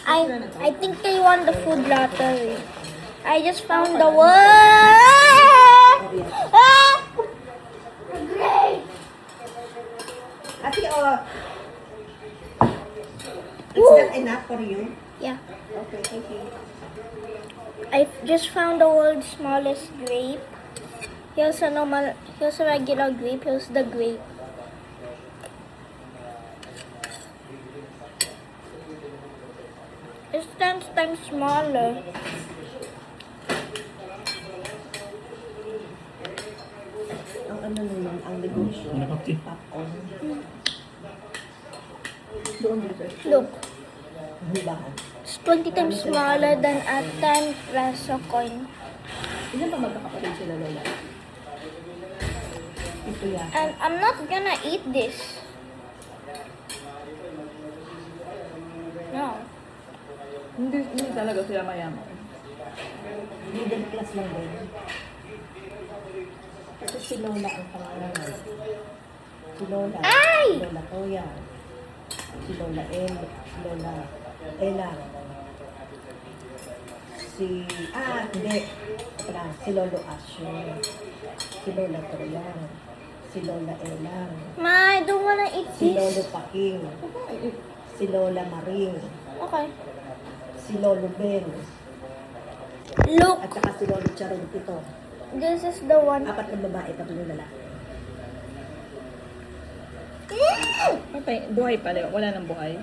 I think they won the food lottery. I just found the word. Ate, is that enough for you? Yeah. Okay, thank you. I just found the world's smallest grape. Here's a regular grape. Here's the grape. It's 10 times smaller. Ang ano naman, ang negosyo, popcorn. Doon dito. Look, Hubahan. it's 20 times smaller than a 10 peso coin. Ilan pa magkakapatid sila, Lola? Ito yan. And I'm not gonna eat this. No. Hindi talaga sila mayaman. Middle class lang din. Kasi si Lola ang pangalan. Si Lola. Ay! Si Lola Toya. Si Lola Si Lola Ella. Hindi. Pala, si Lolo Asyo. Si Lola Toya. Si Lola Ella. Ma, I don't wanna eat Si Lolo this. Paking. Si Lola Maring. Okay. Si Lolo Ben. Look, At saka si Lolo Charon. Ito. this is the one. 4 na babae, 3 na lalaki. Okay, buhay pala. Wala nang buhay.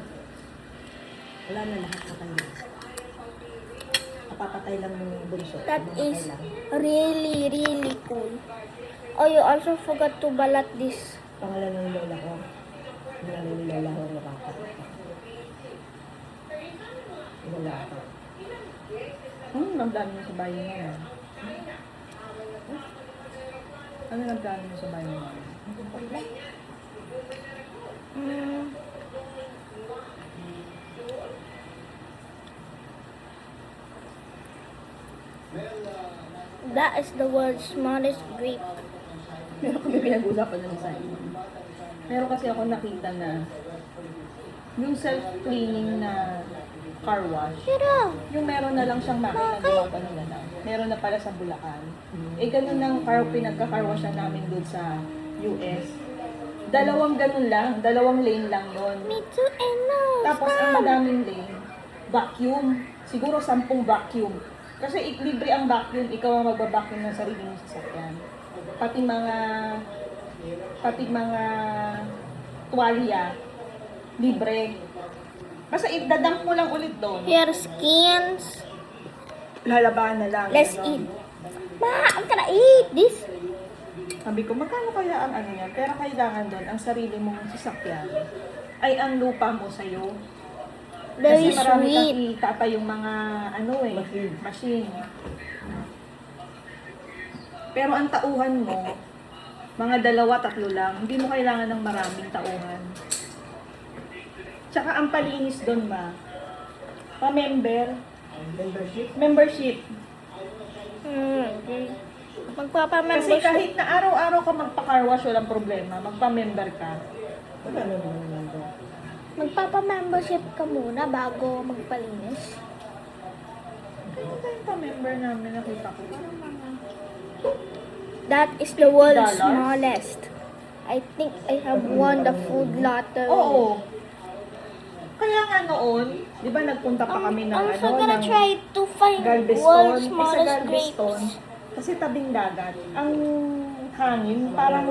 Wala na lahat sa kanya. Napapatay lang ng bunso. That Mamatay is lang. really, really cool. Oh, you also forgot to balat this. Pangalan ng lola ko. Pangalan ng lola ko na bata. Lola ko. Anong plano mo sa bahay mo? Ano ang plano mo sa bahay mo? Mm. That is the world's smallest grape. Meron kami pinag-usapan na sa inyo. Meron kasi ako nakita na yung self-cleaning na car wash, Pero, yung meron na lang siyang makina, gawa pa nila lang. Meron na pala sa Bulacan. Eh, ganun ang pinagka-car wash na namin doon sa US. Dalawang ganun lang, 2 lane lang yun. me too, and no. Tapos ang madaming lane, vacuum. Siguro 10 vacuum. Kasi libre ang vacuum, ikaw ang magbabacuum ng sarili mong sasakyan. Pati mga tuwalya, libre. Basta idadump mo lang ulit doon. Here, skins. Lalabahan na lang. Let's gano'n. eat. Ma, I'm gonna eat this. Sabi ko, magkano kaya ang ano yan? Pero kailangan doon, ang sarili mong sasakyan ay ang lupa mo sa'yo. Very Kasi marami sweet. kang itata yung mga machine. Pero ang tauhan mo, mga 2-3 lang. Hindi mo kailangan ng maraming tauhan. Tsaka ang palinis doon pa-member. Membership. Kasi Magpapamembership. kahit na araw-araw ka magpa-car wash, walang problema. Magpa-member ka. Wala na naman doon. Magpapamembership ka muna bago magpalinis. Kaya tayong pa-member namin, nakita ko. Parang mga... That is the world's $50? smallest. I think I have won the food lottery. Oo. Kaya nga noon, di ba nagpunta pa kami ng I'm also gonna ng try to find Galveston. world's Sa smallest Galveston, grapes. kasi tabing dagat, ang hangin parang